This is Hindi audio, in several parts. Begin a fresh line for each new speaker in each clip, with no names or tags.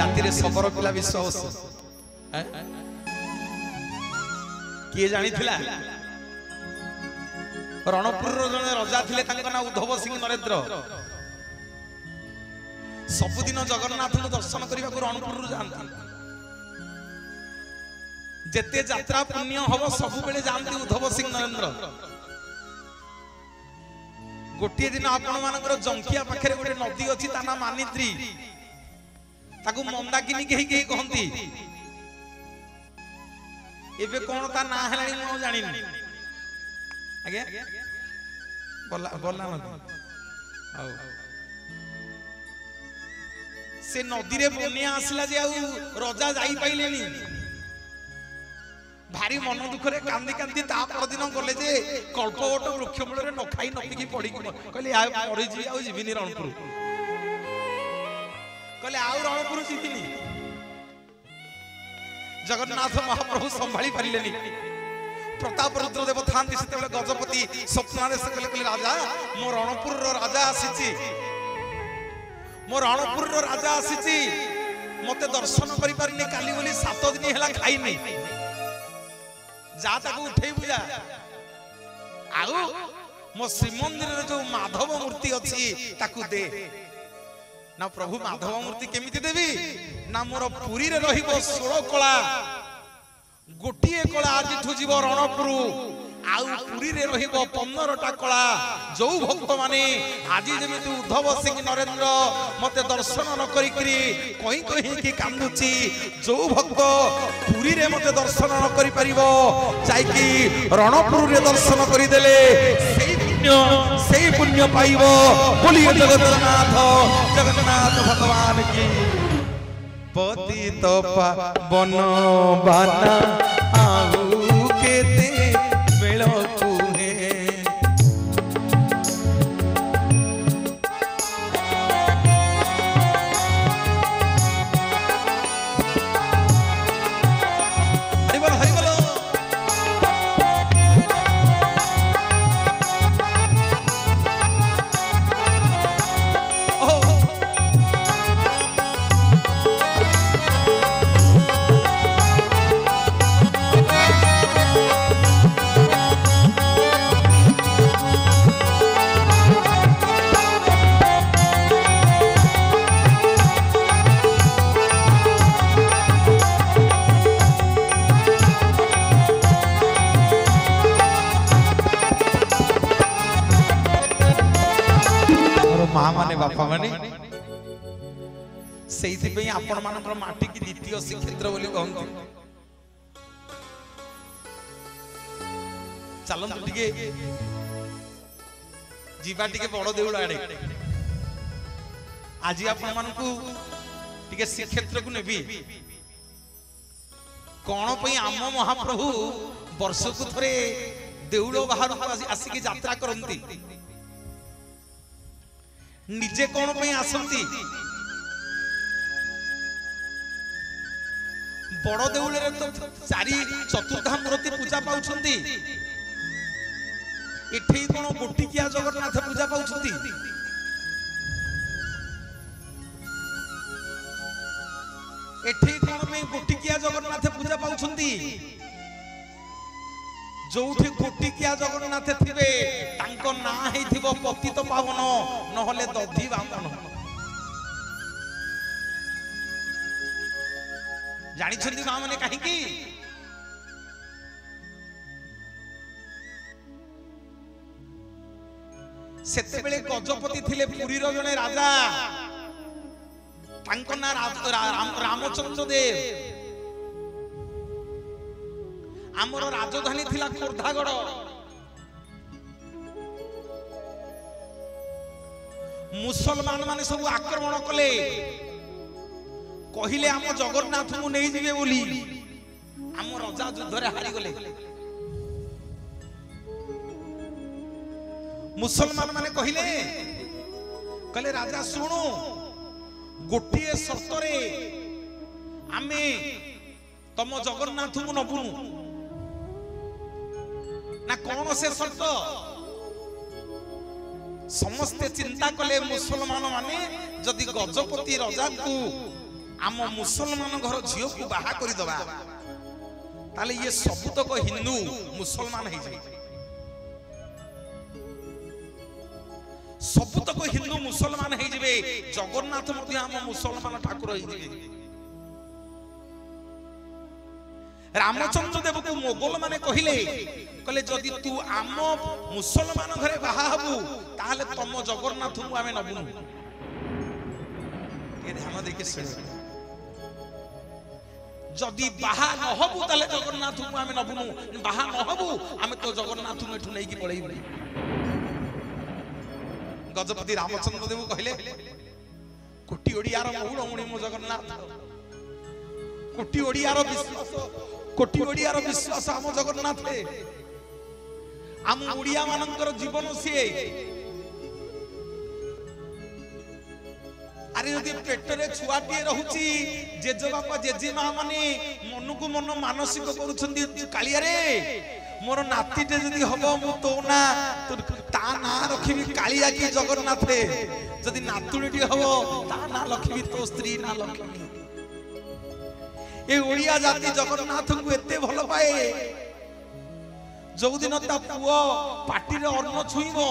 राति शबर पिला विश्वास किए जानी थिला रणपुर जने राजा थिले तांका ना उद्धव सिंह नरेंद्र सबुदिन जगन्नाथ दर्शन करने को रणपुर जाता जेते यात्रा पुण्य हम सब बेले जानते उद्धव सिंह नरेंद्र गोटे दिन आपण मानकर जंकिया पाखे गोटे नदी अच्छी ता ना मानित्री ताकू मंदाकिनी कही कही कहती एबे कौन ता ना हेलानी मु जानि आगे बोला बोला नदी से नदी रे बन्या आसला जे रजा जाई पाइलेनी भारी मन दुख रे कांदी कांदी ता पर दिन गले जे कल्पवट वृक्ष मूल रे न खाई न पीकी पड़ी कहले आ पड़ी जी आ जीविनी रणपुर कहले आ रणपुर जीविनी जगन्नाथ महाप्रभु संभाली पारिलेनी प्रताप रुद्रदेव थांती से गजपति स्वप्न से कहले राजा मो रणपुर रो राजा आसीची मो रणपुर रो राजा आसीची मते दर्शन करि पारिनी काली बोली 7 दिन हेला खाई नहीं जा ताको उठे बुझा आउ मो श्रीमंदिर रे जो माधव मूर्ति अछि ताकू दे ना प्रभु माधव मूर्ति केमिति देबी ना मोर पुरी रे रहिबो 16 कला गोटिए कला आज जीव रणपुर आउ पुरी रे रहिबो 15टा कला जो भक्त माने आज जेमिति उद्धव सिंह नरेंद्र मते दर्शन न करी कहि कहि कि कांदुची जो भक्त पुरी रे मते दर्शन न करि परिबो जाई कि रणपुर रे दर्शन करि देले सेई पुण्य पाइबो बोलिए जगन्नाथ जगन्नाथ भगवान की पतित पावन बाना आउ केते बेलो कुहे माने बापा माने सेइथि पे आपण मानकर माटी की द्वितीय श्रीक्षेत्र बोली कहंती चलन टिके जीवा टिके बड़ देउळ आडे आज आपण मानकू टिके श्रीक्षेत्र को नेबी कोन पई आम महाप्रभु वर्ष को थरे देउळ बाहर आसी की यात्रा करंती निजे कौन पे आसंती बड़ देउल रे तो चारि चतुर्धा मूर्ति पूजा पाउछंती एठी कोन गोटिकिया जगन्नाथ पूजा पाउछंती एठी कोन पे गोटिकिया जगन्नाथ पूजा पाउछंती जोठी गोटिकिया जगन्नाथ थिबे तांको ना हेथिबो पतित पावन नहले दधि बामन जानि छथि मां माने काहे की सेते बेले गजपति थिले पुरी रो जने राजा तांको ना रामचंद्र देव आमर राजधानी थिला खोर्धागढ़ मुसलमान माने सब आक्रमण कले कहिले आम जगन्नाथ को नहीं जिवे बोली आम राजा युद्ध रे हारी गले मुसलमान माने कहिले कले राजा सुनो गोटे शर्त रे आमे तम जगन्नाथ को नबुनु ना कौन से शर्त समस्ते चिंता कले मुसलमान माने जदि गजपति राजा को आम मुसलमान घर झील को बाहा कर दबा ताले ये सबुतक हिंदू मुसलमान है सबुतक हिंदू मुसलमान है जगन्नाथ आम मुसलमान ठाकुर रामचंद्र देव को मोगल माने कहले कहले जदि तू आम मुसलमान घरे बाहा हबु ताले तम जगन्नाथ को आमे नबुनु ये ध्यान देके सुन जदि बाहा न हबु ताले जगन्नाथ को आमे नबुनु बाहा न हबु आमे तो जगन्नाथ को एठु नै की पळैबु गजपति रामचंद्र देव कहले कोटी ओडियार महुड़ मुनि मो जगन्नाथ कोटी ओडियार विश्वास कोटी ओडियार विश्वास आम जगन्नाथ आम ओडिया मानकर जीवन सी अरे यदि पेटरे छुआटी रहुची जेजे बापा जेजे माँ माने मन को मन मानसिक करुछंदी कालिया रे मोर नातीटे जदि हबो मु तो ना ता ना रखिबी कालिया की जगन्नाथ जदि नातुणीटी हबो ता ना रखिबी तो स्त्री ना लक्ष्मी ए ओडिया जाति जगन्नाथ को एते भल पाए जो दिन ता पुओ पाटी रे अन्न छुईबो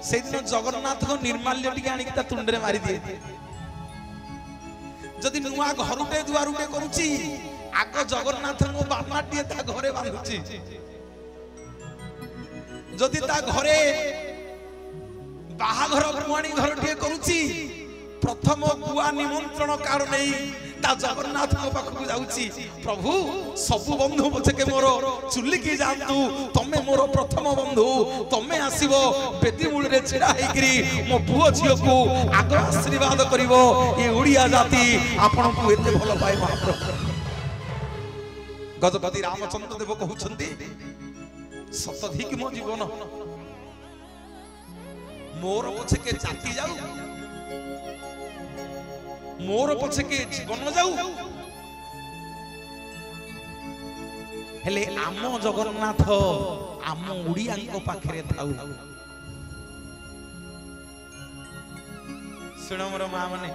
से दिन जगन्नाथ को निर्माल्य टिके आनी ता तुंडरे मारी दिए जदि नुआ घरुटे दुआरुटे करूची आग जगन्नाथ को बानाटिए ता घरे बांधुची जदि ता घरे बाहाघर बुआणी घर टिए करूची प्रथम बुआ निमंत्रण कार्ड नहीं ता जगन्नाथ को पाखु जाउची प्रभु सब बंधु पछके मोर चुल्ली की जानतु तमे मोर प्रथम बंधु तमे आसीबो बेदी मूल रे छिड़ा हेकरी मो पुओ झियो को आग आशीर्वाद करिवो ए ओडिया जाति आपन को एते भल पाए महाप्रभु गजपति रामचंद्र देव कहउछंती सतधिक मो जीवन मोर पछके जाति जाऊ मोर पछके जीवन जाऊ हेले आम जगन्नाथ आम उड़िया पाखे थाऊ शुण मोर माँ माने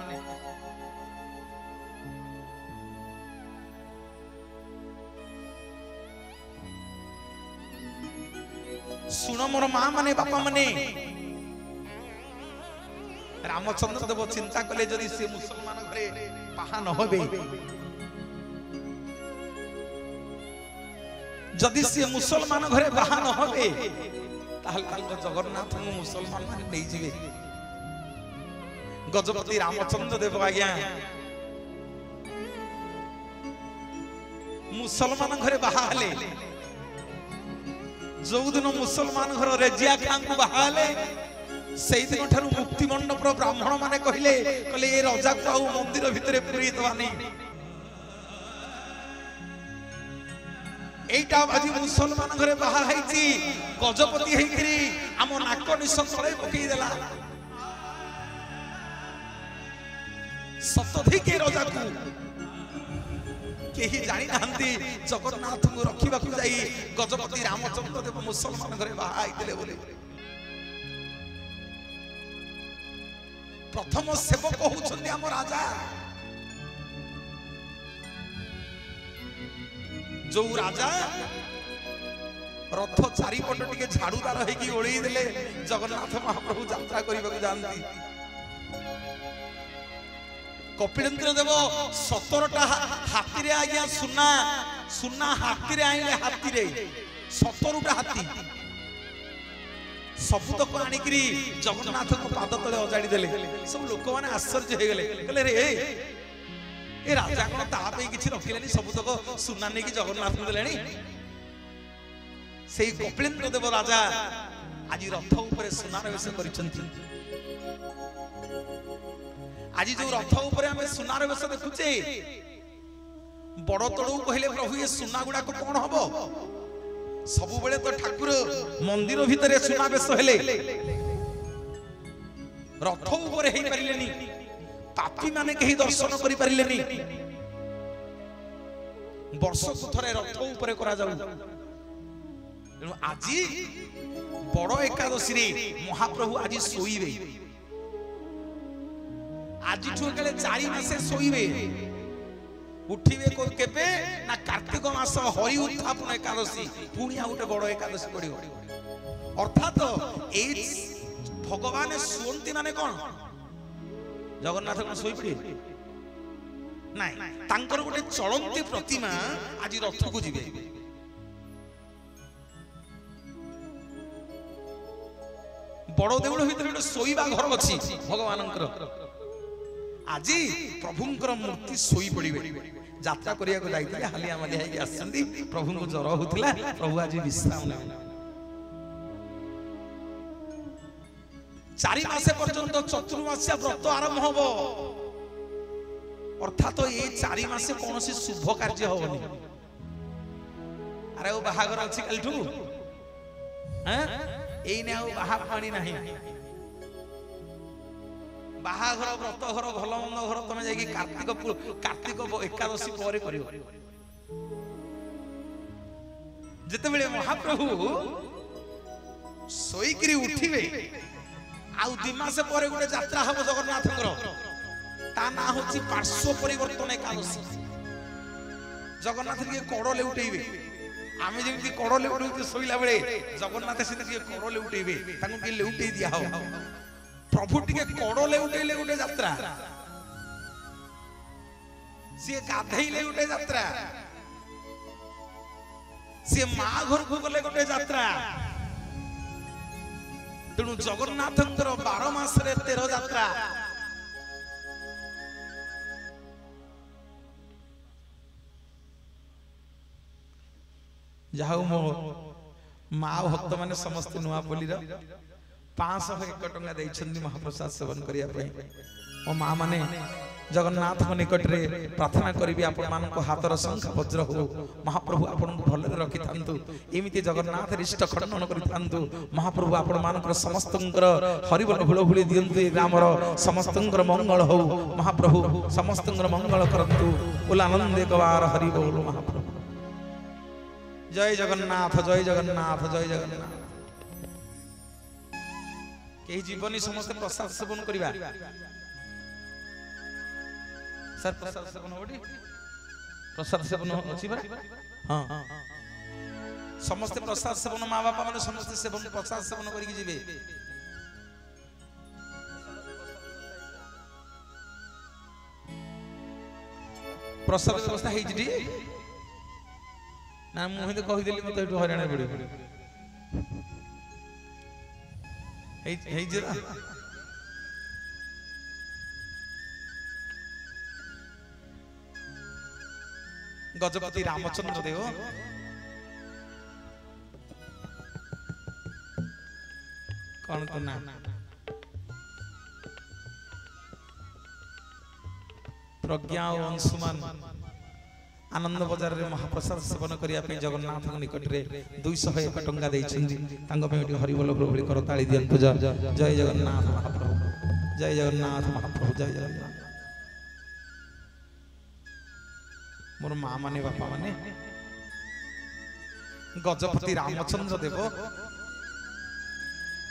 शुण मोर माँ माने बापा माने रामचंद्र देव चिंता कले जदि से मुसलमान घरे बाहा न होबे जदि से मुसलमान घरे बाहा न होबे ताहले तांको जगन्नाथ को मुसलमान माने नै जिवे गजपति रामचंद्र देव आज्ञा मुसलमान घरे बाहा हले जो दिन मुसलमान घर रेजिया खां को बाहा हले सेई दिन ठारू मुक्ति मंडप ब्राह्मण माने कहले कहले ए राजा को आउ मंदिर भितरे पुरी दवानी एटा आज मुसलमान घरे बाहा हैची गजपति हेकरी हम नाक निश तळे पकई देला सतधिक राजा को केही जानि नांती जगन्नाथ को रखिबा को जाई गजपति रामचंद्र देव मुसलमान घरे बाहा आइतले बोले प्रथम सेवक होउछन्ती हम राजा जो राजा रथ चारिपट टिके झाड़ूदार होइकी ओळी देले जगन्नाथ महाप्रभु यात्रा करिबाकु जानती कपिलेन्द्र देव 17टा हाथी रे आज्ञा सुना सुना हाथी रे आइले हाथी रे 17टा हाथी सबुतक आनिकरी जगन्नाथ को पाद तले अजाड़ी देले सब लोक माने आश्चर्य हे गेले कहले रे ए राजा कोन ता पे किछि रखिलेनी सबुतक सुना नै कि जगन्नाथ को देलेनी सेई कपिलेन्द्र देव राजा आज रथ ऊपर सुनार वेश करिसंती आज जो रथ ऊपर हमें सुनार वेश देखुचे बड़ तळू कहले प्रभु ये सुना गुडा को कोन हबो सबु बेले तो ठाकुर मंदिर भितरे सुना वेश हेले रथ ऊपर हेई परिलेनी पापी माने कहीं दर्शन करि परिलेनी वर्ष को थरे रथ ऊपर करा जाऊ आज बड़ एकादशी रे महाप्रभु आज सोईबे आज ठुकाले 4 मासे सोइबे उठिबे को केबे ना कार्तिक मास हरि उत्थापन एकादशी पुणी आ गोटे बड़ एकादशी पड़ियो अर्थात ए भगवान सुनती माने कोन जगन्नाथ को सोई पड़ी नाही तांकर गोटे चलंती प्रतिमा आज रथ को जिबे बड़ देउल भीतर गोटे सोईबा घर अछि भगवानंकर आज प्रभुंकर मूर्ति सोई पड़िबे यात्रा करिया को जाइतिले हालिया मालिया हे आसंदी प्रभु को जर होतिला प्रभु आज विश्राम ने 4 मास पर्यंत चतुर्मास्या व्रत आरंभ होबो अर्थात ये 4 मास कौन सी शुभ कार्य होबनी अरे वो बाहागर अछि कलठू हैं एने आ बाहा पानी नाही बाहाघर व्रत घर भल मंद घर तुम जाकि कार्तिक एकादशी पर करियो जेतेबेले महाप्रभु सोईकरी उठिबे आउ 2 मास पर गोटे यात्रा हम जगन्नाथଙ୍କର ता ना होची पार्श्व परिवर्तन एकादशी जगन्नाथ के कड़ लेउटेइबे आमे जेमति कड़ लेउटे सोइला बेले जगन्नाथ से के कड़ लेउटेइबे ताकू के लेउटेइ दिया हो प्रभु टिके कड़ लेउटेइले गोटे यात्रा से गाधैले गोटे यात्रा से मां घर को गले गोटे यात्रा तेणु जगन्नाथंकर 12 मास रे 13 यात्रा जाऊ मो माँ भक्त माने समस्त नुआपल्ली 501 टंका देइछन्दी महाप्रसाद सेवन करिया पे ओ माँ माने जगन्नाथ को निकट रे प्रार्थना करिबी आपण मान को हातर शंख वज्र हो महाप्रभु आपण को भले रखि थांतु एमिति जगन्नाथ रिष्ट खंडन करि थांतु महाप्रभु आपण मान को समस्तंकर हरिबल हुलहुली दियंतु ग्रामर समस्तंकर मंगल हो महाप्रभु समस्तंकर मंगल करंतु बोल आनंद एकबार हरि बोल महाप्रभु जय जगन्नाथ जय जगन्नाथ जय जगन्नाथ के जीवनी समस्त प्रसाद सेवन करिबा सर प्रसाद सेवन होडी प्रसाद सेवन अछि बा हां समस्त प्रसाद सेवन मां बापा माने समस्त सेवन प्रसाद सेवन करि के जिवे प्रसाद व्यवस्था हेइ जी ना मुहे तो कहि देली मते हरियाणा पड़े हेइ जरा गजपति रामचंद्र देव कौन तो ना प्रज्ञा और अंशुमान आनंद बजार रे महाप्रसाद सेवन करिया पे जगन्नाथ निकट रे 201 टंका देइछन्दी तांगो पे हरि बोल प्रभु कर ताली दियंतु जय जगन्नाथ महाप्रभु जय जगन्नाथ महाप्रभु जय जगन्नाथ मोर मां माने बापा माने गजपति रामचंद्र देव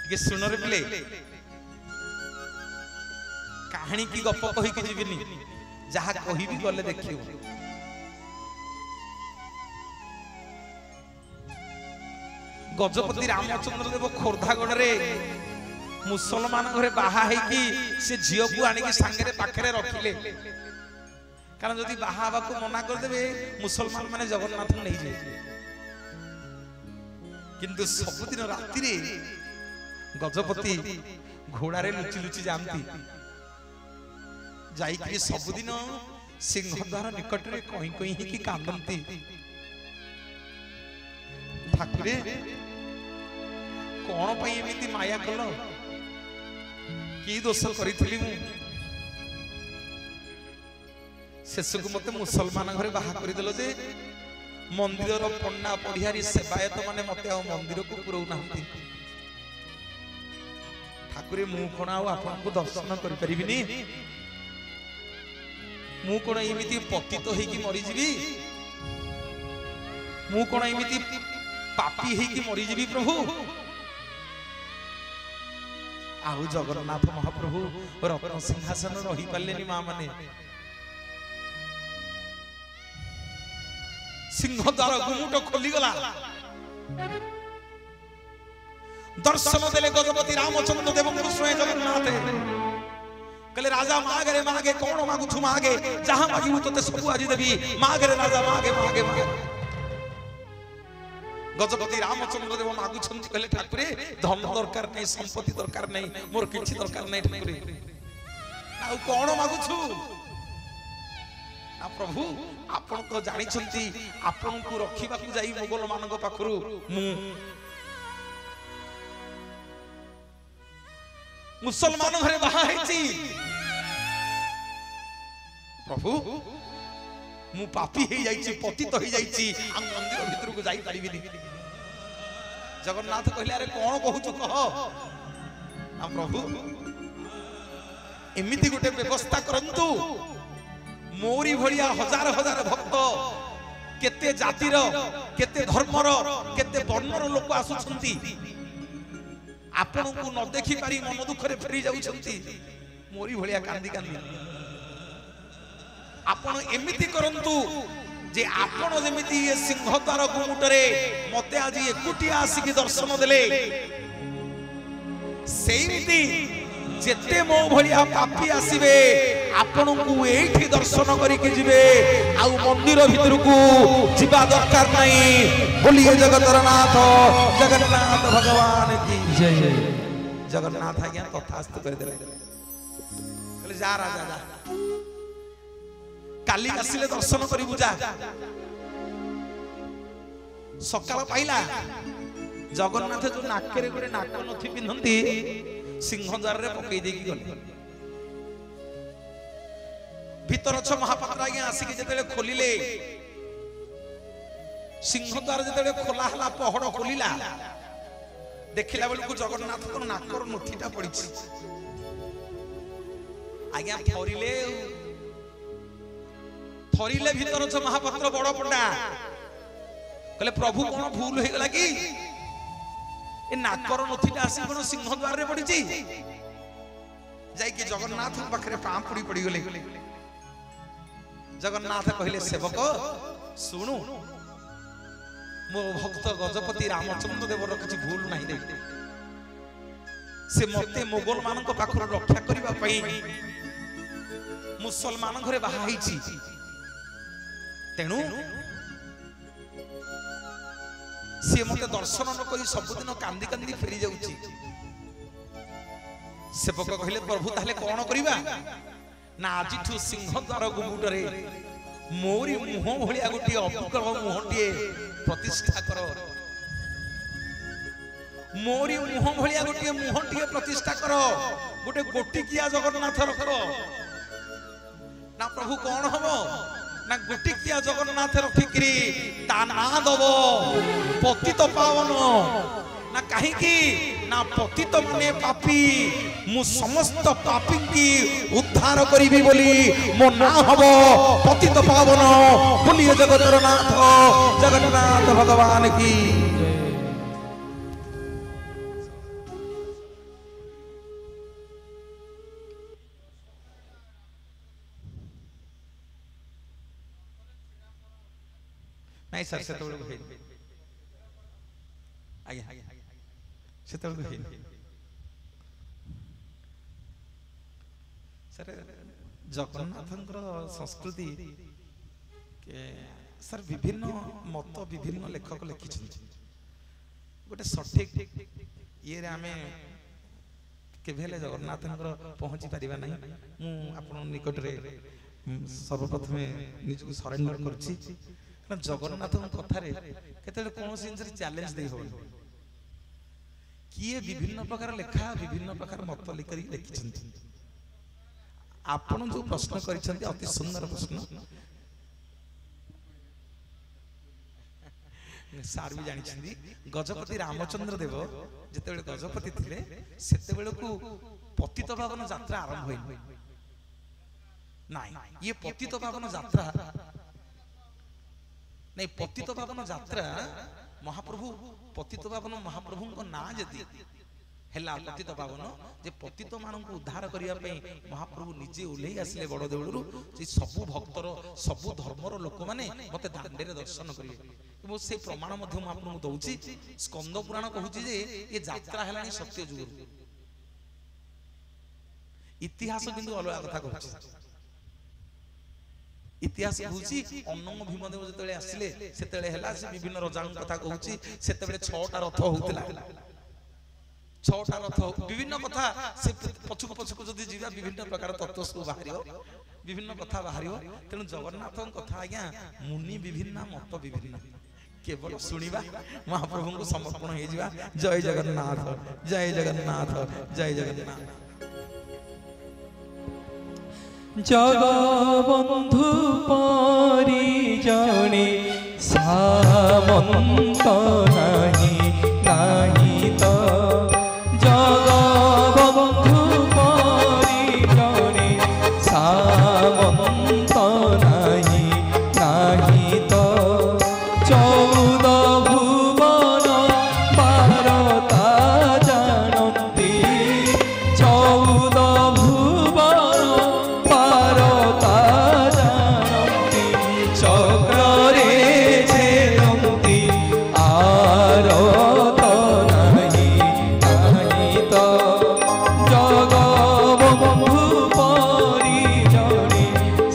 के सुनर बिले कहानी की गप कहि के जीविनी जहा कहि भी गले देखियो गजपति रामचंद्र देव खोर्धागढ़ रे मुसलमान घरे बाहा है कि से झियो को आनी के संगे रे पाखरे रखिले कारण जदि बाहा हवा को मना कर देबे मुसलमान माने जगन्नाथ को नहीं जाए किंतु सबुदिन राति रे गजपति घोड़ा रे लुचि लुचि जानती जाई कि सबुदिन सिंहद्वार निकट रे कहीं कहीं की कांदंती ठाकुरे कौन पई एमिति माया कलो की दोष करिथिली मु शेषक मत मुसलमान घरे बाहा कर देलो जे मंदिर पन्ना पढ़ियारी सेवायत माने मते आ मंदिर को पुरौ नांती ठाकुरे मु कोन आ आपन को दर्शन करि परिबिनी मु कोन एमिति पतित होई की मरि जीवी मु कोन एमिति पापी होई की मरि जीवी प्रभु आउ जगन्नाथ महाप्रभु रत्न सिंहासन रही पारे माँ माने सिंहद्वार गुमुट खोलीगला दर्शन देले गजपति रामचंद्र देव स्वयं जगन्नाथ कहले राजा मागे मागे कौन मागुछु मागे जहां मागिबु तते सब आज देवी मागे राजा मागे मागे मागे गजपति रामचंद्र देव मागुछंती कहले ठाकुरे धन दरकार नहीं संपत्ति दरकार नहीं मोर किछि दरकार नहीं ठाकुरे आ कौन मागुछु ना प्रभु आपण तो जानि छंती आपण को रखिबा को जाई मोगल मानक पाखरु मु मुसलमान घरे बाहा हेची प्रभु मु पापी हे जाईची पतित हे जाईची आ मंदिर भीतर को जाई परिबिनी जगन्नाथ कहले अरे कोन कहूछु कह आ प्रभु एमिति गोटे व्यवस्था करंतु मोरी भलिया हजार हजार भक्त केते जातिर केते धर्मर केते वर्णर लोक आसुछंती आपण को न देखि पारी मन दुखरे फेरी जाउछंती मोरी भलिया कांदी कांदी आपण एमिति करंतु जे आपण जेमिति ये सिंहद्वार गुमुटरे मते आज एकुटिया आसिकी दर्शन देले सेमिति जेते मो भलिया पापी आसीबे आपण को एठी दर्शन करिके जिवे आउ मंदिर भीतर को जिबा दरकार नहीं बोलिए जगतर नाथ जगन्नाथ भगवान की जय जगन्नाथ आज्ञा तथास्तु कर देले कहले जा राजा जा काली आसिले दर्शन करिबु जा सकाळ पाइला जगन्नाथ जो नाकेरे गोटे नाक नथि पिंधंती सिंहद्वार रे पकई देकी गले भीतर छ महापात्र आज्ञा आसिके जेतेले खोलिले सिंहद्वार जेतेले खोला हला पहड़ खोलिला देखिला बेल को जगन्नाथ को नाकर नथिटा पड़िछि आज्ञा थरिले थरिले भीतर छ महापात्र बड़ पंडा कहले प्रभु कोन भूल हो गला कि ए नाकर नथिटा आसी कोन सिंहद्वार रे पड़िछि जाई कि जगन्नाथ पाखरे पाम पड़ी पड़ी गले जगन्नाथ कहले सेवक सुनु मो भक्त गजपति रामचंद्र देवर किछि भूल नाही दे से मते मोगल मानक पाखर रक्षा करिबा पई मुसलमान घरे बाहा हिछि तेणु सी मते दर्शन न करी सबुदिन कांदी कांदी फेरी जाउछि सेवक कहले प्रभु ताले कोन करिबा ना आजिठू सिंहद्वार गुमुटरे मोरी मुह भलिया गोटी अपुकल मुहटिए प्रतिष्ठा कर मोरी मुह भलिया गोटी मुहटिए प्रतिष्ठा कर गोटे गोटी किया जगन्नाथ रख ना प्रभु कौन हबो ना गोटी किया जगन्नाथ रखिकरी ता ना दबो पतित पावन ना कहीं की ना पतित माने पापी मु समस्त पापी की उद्धार करिबी बोली मो ना हबो पतित पावन बोलिए जगतर नाथ जगन्नाथ भगवान की नहीं सर से तोड़ गई आगे से तोड़ गई सर जगन्नाथंकर संस्कृति के सर विभिन्न मत विभिन्न लेखक लिखिछन गोटे सठिक ये रे आमे केभेले जगन्नाथंकर पहुंची परिबा नहीं मु आपन निकट रे सर्वप्रथम निजको सरेंडर करछि जगन्नाथ कथा कौन जिन चैलेंज दे हो किए विभिन्न प्रकार लेखा विभिन्न प्रकार मत लिखिं आपण जो प्रश्न कर अति सुंदर प्रश्न सार भी जानी गजपति रामचंद्र देव जिते गजपति थे से पतित पावन यात्रा आरंभ हो ये पतित पावन यात्रा नहीं पतित पावन यात्रा महाप्रभु पतित पावन महाप्रभु को ना जदि हेला पतित पावन जे पतित मानक उद्धार करिया पे महाप्रभु निजे ओल्हेई आसिले बड़ देउळरू जे सबु भक्तर सबु धर्मर लोक माने मते दांडे रे दर्शन करिवे मो से प्रमाण मध्ये म आपन दउची स्कंद पुराण कहूची जे ये यात्रा हेलानी सत्य जुग इतिहास किंतु अलग कथा कहूची इतिहास कहूची अनंग भीमदेव जतले आसिले सेतले हेला से विभिन्न राजा कथा कहूची सेतबेले 6टा रथ होउतला 6टा रथ विभिन्न कथा से पछुक पछुक जदी जीवा विभिन्न प्रकार तत्व सब बाहरियो विभिन्न कथा बाहरियो तेनु जगन्नाथ कथा आज्ञा मुनि विभिन्न मत विभिन्न केवल सुनिबा महाप्रभु को समर्पण हे जीवा जय जगन्नाथ जय जगन्नाथ जय जगन्नाथ
जगबंधु परिजने सामंत नाही नाही तो जगबंधु परिजने सामंत नाही नाही तो 14 भुवन भारता जानती 14 भुवन भारता जानती चक्रे छेदंती आरत नहीं नहीं तो जगबंधु परिजने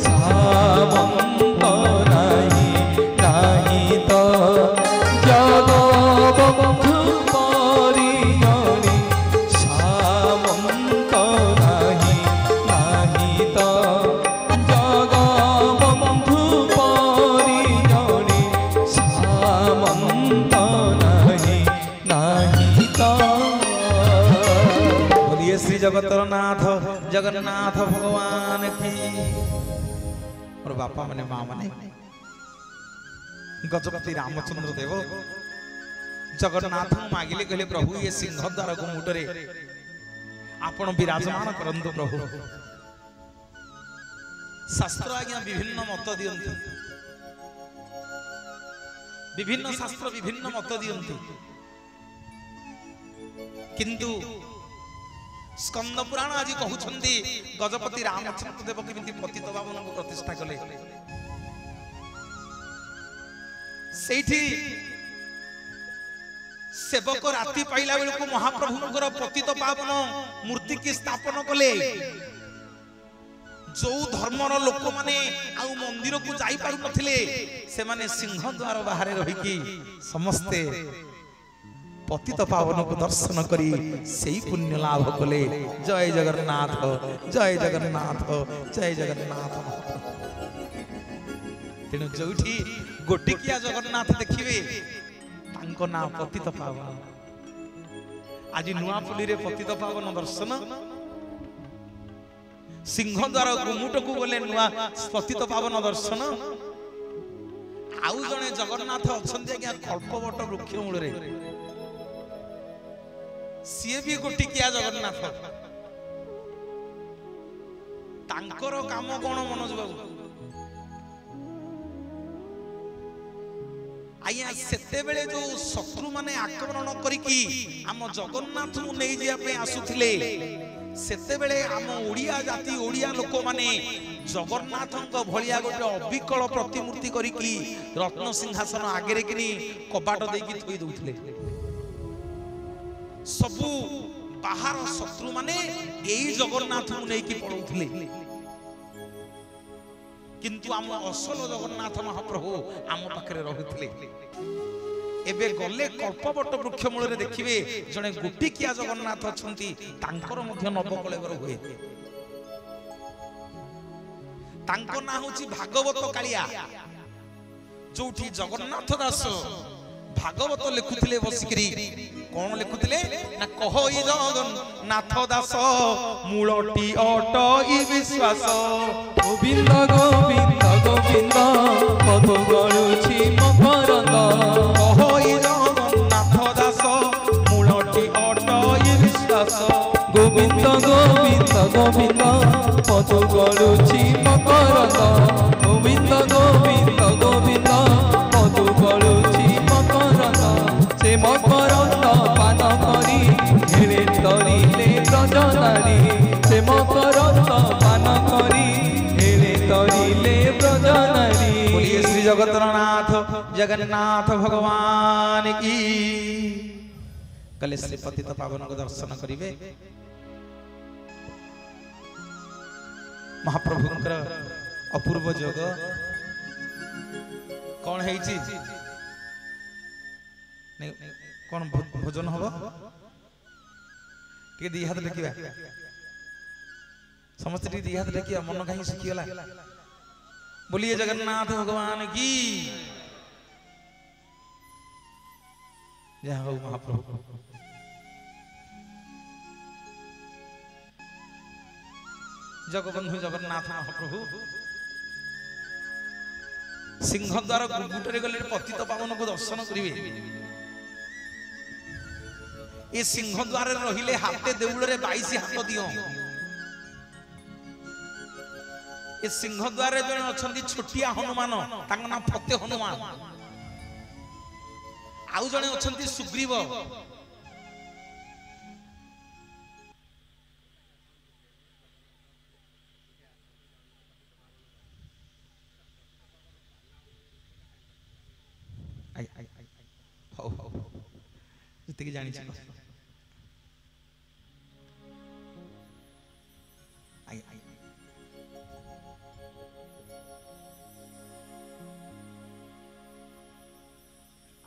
सामंत नहीं नहीं तो जगबंधु परिजने सामंत नहीं नहीं तो जगबंधु परिजने सामंत नहीं नहीं तो
बोलिए श्री जगतर नाथ जगन्नाथ भगवान की और बापा माने माँ माने गजपति रामचंद्र देव जगन्नाथ मागिले कहले प्रभु ये सिंह द्वार को मुटरे आपण विराजमान करंतु प्रभु शास्त्र आज्ञा विभिन्न मत दियंती विभिन्न शास्त्र विभिन्न मत दियंती किंतु स्कंद पुराण आज कहउछंती गजपति रामचंद्र देव केमिति पतित पावन को प्रतिष्ठा कले सेठी सेवक राति पाइला बेलको महाप्रभुଙ୍କର पतित पावन मूर्ति की स्थापन कले जो धर्मर लोक माने आउ मंदिर को जाई पारु नथिले से माने सिंह द्वार बाहर रही की समस्ते पतित पावन को दर्शन करी सेही पुण्य लाभ कले जय जगन्नाथ जय जगन्नाथ जय जगन्नाथ तेणु जोठी गोटिकिया जगन्नाथ देखिवे तांको ना पतित पावन आज नुआपुली रे पतित पावन दर्शन सिंह द्वार गुमुट को गले नुआ पतित पावन दर्शन आउ जने जगन्नाथ अछंती आज्ञा कल्पवट वृक्ष मूल रे सीए भी गोटिकिया जगन्नाथ तांकर काम कोन मनोज बाबू आया सेते बेले जो शत्रु माने आक्रमण करिकी आम जगन्नाथ को नै जिया पे आसुथिले सेते बेले आम ओडिया जाति ओडिया लोक माने जगन्नाथଙ୍କ भलिया गोटे अविकल प्रतिमूर्ति करिकी रत्न सिंहासन आगे किनी कबाट देकी थोई दउथिले सबु बाहर शत्रु माने एई जगन्नाथ को नै की पळौथिले किंतु आम असल जगन्नाथ महाप्रभु आम पाखरे रहुथिले एबे गले कल्पवट वृक्ष मूल रे देखिबे जने गोटिकिया जगन्नाथ अछंती तांकर मध्य नवकलेवर हुए तांको ना होची भागवत कालिया जोठी जगन्नाथ दास भागवत लिखुथिले बसिकरी कोन लिखुथिले ना कहई जगन्नाथ दास मूलटी अटई विश्वास
गोविंद गोविंद गोविंद पद गळुछि मकरंद
कहई जगन्नाथ दास मूलटी अटई विश्वास
गोविंद गोविंद गोविंद पद गळुछि मकरंद गोविंद गोविंद गोविंद पद गळुछि मकरंद से मकरंद पान करी हेले तो
जगतनाथ जगन्नाथ भगवान की। कले श्री पतित पावन को दर्शन करिवे। महाप्रभुंकर अपूर्व जोग कौन है कौन भोजन हम टे दी हाथ देखा समस्त दी हाथ देखिए मन कहीं सुखीगला। बोलिए जगन्नाथ भगवान की जय हो। महाप्रभु जगबंधु जगन्नाथ महाप्रभु सिंहद्वार गुटरे गले पतित पावन को दर्शन करिवे। ये सिंहद्वार रहिले हाथे देउल रे 22 हाथ दियो। ये सिंहद्वार जन अछंती छोटिया हनुमान तांग नाम फते हनुमान। आउ जने अछंती सुग्रीव। जितकी जानी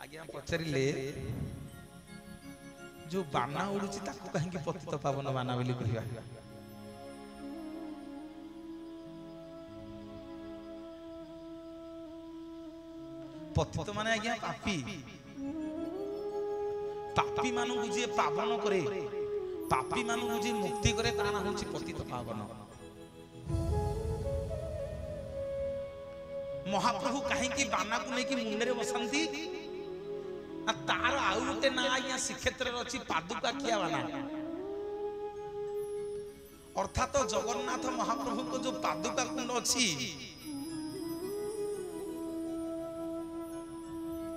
आज्ञा पचारे जो बाना उड़ुची ताकू कहीं पतित पावन बाना बोली कहवा। पतित माने आज्ञा पापी। पापी मानु जी पावन करे, पापी मानु जी मुक्ति करे ता ना होची पतित पावन। महाप्रभु कहीं की बाना को नहीं की मुंडरे बसंती तार आउ गोटे ना आज्ञा श्रीक्षेत्र अच्छी पादुका खिया बाना। अर्थात जगन्नाथ महाप्रभु को जो पादुका कुंड अच्छी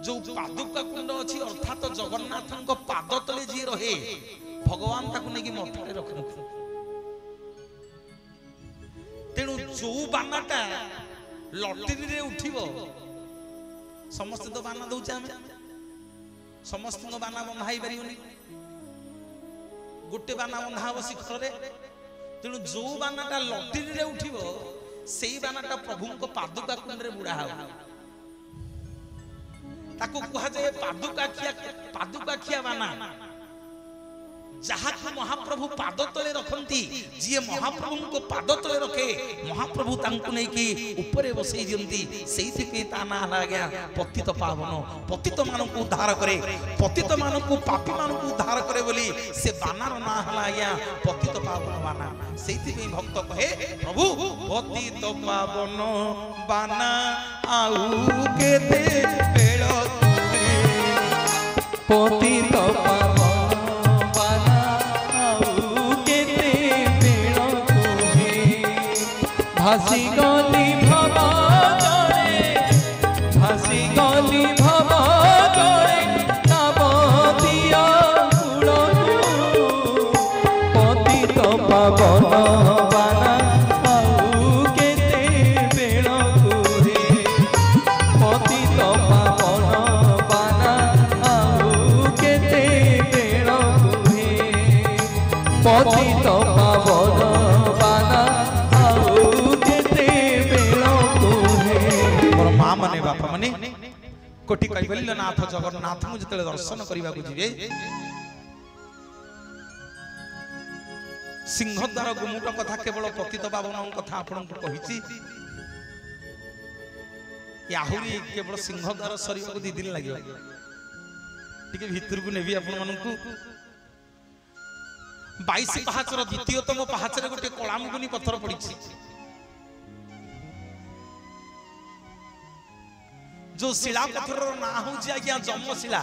जो पादुका कुंड अच्छी अर्थात जगन्नाथ पाद तले जी रहे भगवान ताकू नहीं मठारे रखन। तेणु जो बानाटा लटरी रे उठिबो समस्त तो बाना दउचे आमे समस्त बाना बंधाई पारियोनी। गोटे बाना बंधा हम शिखर रे। तेणु जो बानाटा लटरी रे उठिबो सेई बानाटा प्रभु को पादुका कुंड रे बुड़ा हो। ताको कहा जाए पादुका खिया बाना। जहा को महाप्रभु पाद तले रखंती जी महाप्रभु को पाद तले रखे महाप्रभु तांको नै की ऊपर बसई दियंती। सेइथि पे ता ना लागया पतित पावन। पतित मानन को उद्धार करे, पतित मानन को पापी मानन को उद्धार करे बोली से बानार ना लागया पतित पावन बाना। सेइथि पे भक्त कहे प्रभु पतित पावन बाना आउ केते बेल
पतित पावन बाना आउ केते बेल तुहे। भासी गली भवा जड़े, भासी गली भवा जड़े नाबतिया कूलकू। पतित पावन बाना आउ केते बेल तुहे। पतित पावन बाना आउ केते बेल तुहे। पतित पावन बाना आउ केते बेल तुहे।
मोर मां माने बापा माने कोटि कैवल्य नाथ जगन्नाथ मु जतले दर्शन करबा को जिवे सिंहद्वार गुमुट कथा केवल पतित पावन कथा आपन को कहिची। याहुरी केवल सिंहद्वार शरीर को 2 दिन लागियो। टिके भीतर को नेबी आपन मन को 22 पहाचर द्वितीयतम पहाचर गोटे कलामुगुनी पत्थर पड़ी जो शिला पत्थर ना हूँ आज्ञा जमशिला।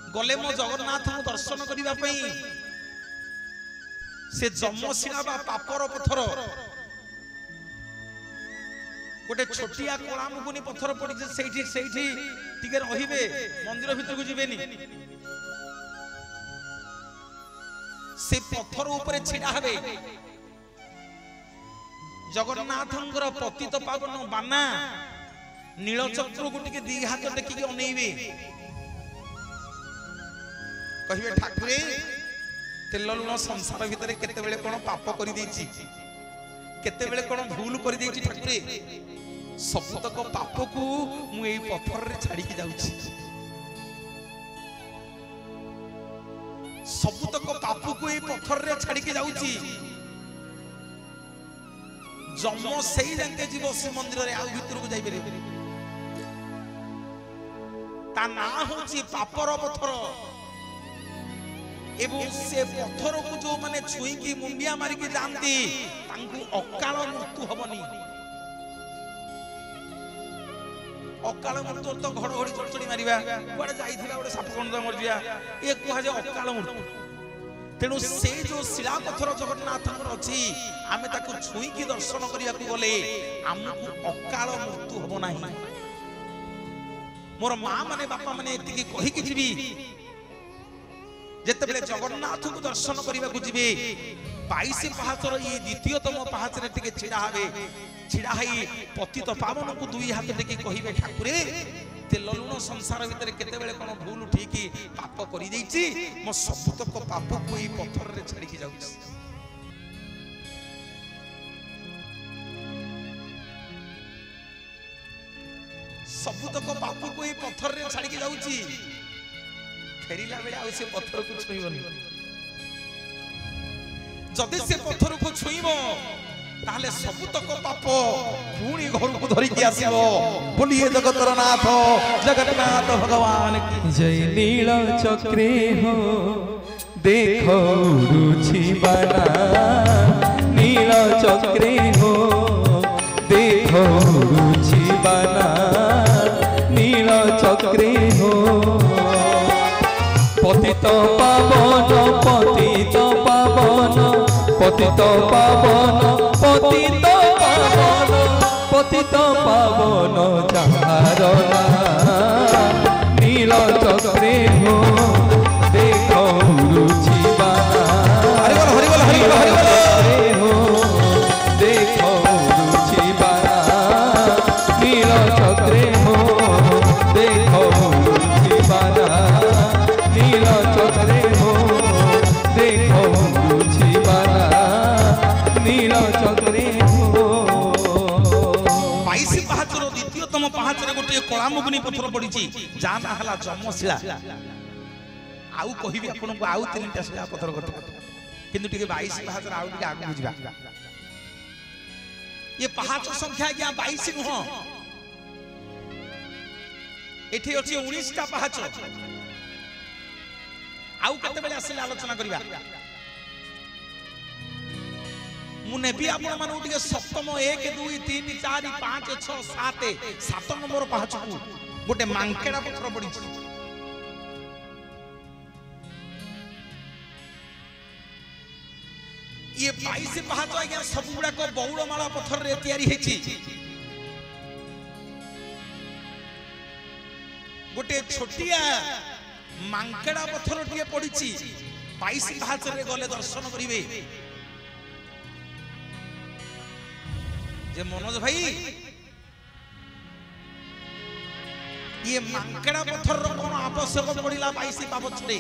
गले मो जगन्नाथ को दर्शन करने से जमशिला बा पापर पत्थर गोटे छोटिया कलामुगुनी पत्थर पड़ी टिके रहिबे मंदिर भीतर को जीवेनी। से पत्थर ऊपर छिड़ा हबे जगन्नाथंकर पतित पावन बाना नीलचक्र को टिके दी हाथ टेकिके अनेइबे कहिबे ठाकुरे तेल लुण संसार भितर केते बेले कोन पाप करि देछि केते बेले कोन भूल करि देछि ठाकुरे सबतक पाप को मु एई पत्थर रे छाड़ी के जाउछि सबतक पाप को एई पत्थर रे छाड़ी के जाउछि जम सेई रंगे जीव श्री मंदिर रे आउ भितर को जाई बेरे ता ना होछि पापर पत्थर एवं से पत्थर को जो माने छुई की मुंडिया मारी के जानती तांकु अकाल मृत्यु हबनी अकाल मृत्यु तो घड़घड़ी चढ़चड़ी मारिबा कोडे जाईथिला ओडे साप कोन मर जिया ए कुहा जे अकाल मृत्यु तेनु से जो शिला पत्थर जगन्नाथंकर अछि आमे ताकु छुई की दर्शन करिया को गले हमकु अकाल मृत्यु हबो नाही मोर मां माने बापा माने एतिकी कहि कि जीवी जेते बेले जगन्नाथ को दर्शन करिबा को जिबे 22 पहाचर ये द्वितीयतम पहाचर टिके छिड़ा हबे छिड़ा हई पतित पावन को दुई हाथ टिके कहिबे ठाकुरे तेल लुण संसार भीतर केते बेले कोन भूल ठीकी पाप करि देछि मो सबतक पाप को ई पत्थर रे छाड़ी के जाउछि सबतक पाप को ई पत्थर रे छाड़ी के जाउछि फेरिला बेले आ से पत्थर को छुईबनी जदि से पत्थर को छुईबो ताले सबतक पाप पुणी घर को धरि के आसीबो बोलिए जगतर नाथ जगन्नाथ भगवान की
जय नील चक्रे हो देखो रुचि बाना नील चक्रे हो देखो रुचि बाना नील चक्रे हो पतित पावन पतित पावन पतित पावन पतित पावन पतित पावन जहार नील चक्रे हो देखो रुचि बाना नील चक्रे हो देखो रुचि बाना नील चक्रे हो देखो रुचि बाना नील चक्रे हो देखो रुचि बाना नील चक्रे हो
22 पहाचर द्वितीयतम पहाचर गोटे कलामुगुनी पत्थर पड़िछि जा ना हला जमशिला आउ कहिबि आपन को आउ तीनटा शिला पत्थर कथा किंतु टिके 22 पहाचर आउ टिके आगु बुझिबा ये पहाचर संख्या क्या 22 नुह एठी अछि 19 टा पहाचर आउ कते बेले आसिले आलोचना करिबा मुने भी आपण मानु टिके सप्तम 1 2 3 4 5 6 7 7 नंबर पहाच को गोटे मांकेडा पत्थर पड़ी ये 22 पहाच आज्ञा सब गुडा को बौलमाला पत्थर रे तयारी हेछि गोटे छोटिया मांकेडा पत्थर टिके पड़ी 22 पहाच रे गले दर्शन करिवे जे मनोज भाई ये मांकेडा पत्थर रो कोन आवश्यक पड़िला 22 पावछ रे